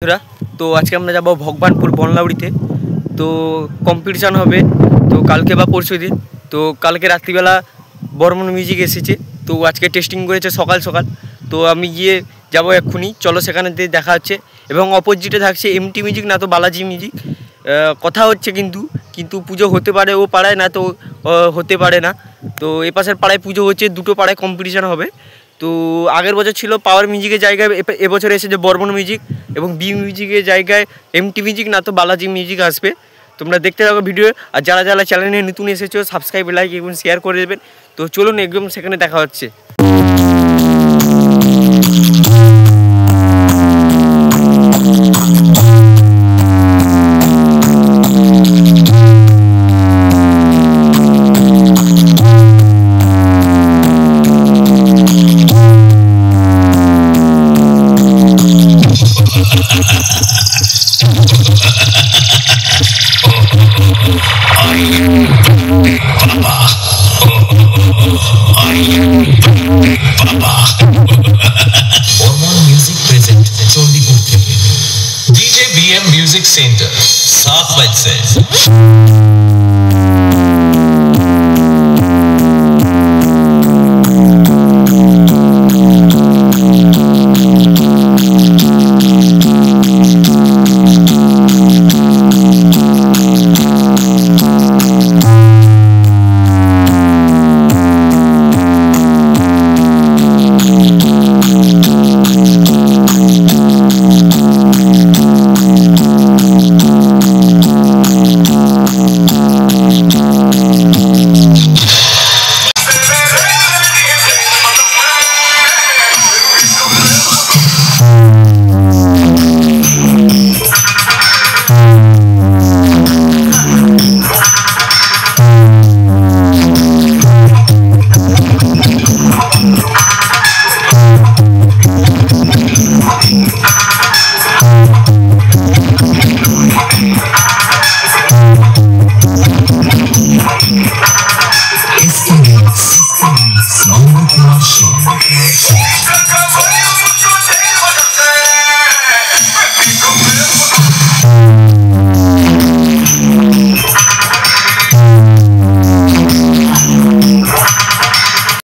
বন্ধুরা, তো আজকে আমরা যাব ভগবানপুর বনলাউড়িতে। তো কম্পিটিশান হবে তো কালকে বা পরশু দিন। তো কালকে রাত্রিবেলা বর্মন মিউজিক এসেছে, তো আজকে টেস্টিং করেছে সকাল সকাল। তো আমি গিয়ে যাব এক্ষুনি, চলো সেখানে দিয়ে দেখা হচ্ছে। এবং অপোজিটে থাকছে এমটি মিউজিক না তো বালাজি মিউজিক। কথা হচ্ছে কিন্তু পুজো হতে পারে ও পাড়ায়, না তো হতে পারে না। তো এ পাশের পাড়ায় পুজো হচ্ছে, দুটো পাড়ায় কম্পিটিশান হবে। তো আগের বছর ছিল পাওয়ার মিউজিকের জায়গায় এবছর এসেছে বর্মন মিউজিক, এবং বি মিউজিকের জায়গায় এমটি মিউজিক না তো বালাজি মিউজিক আসবে। তোমরা দেখতে থাকো ভিডিও। আর যারা যারা চ্যানেলে নতুন এসেছো সাবস্ক্রাইব, লাইক এবং শেয়ার করে দেবেন। তো চলুন একদম সেখানে দেখা হচ্ছে। Hormone Music present Chandipur থেকে DJ BM Music Center साफ लाइट से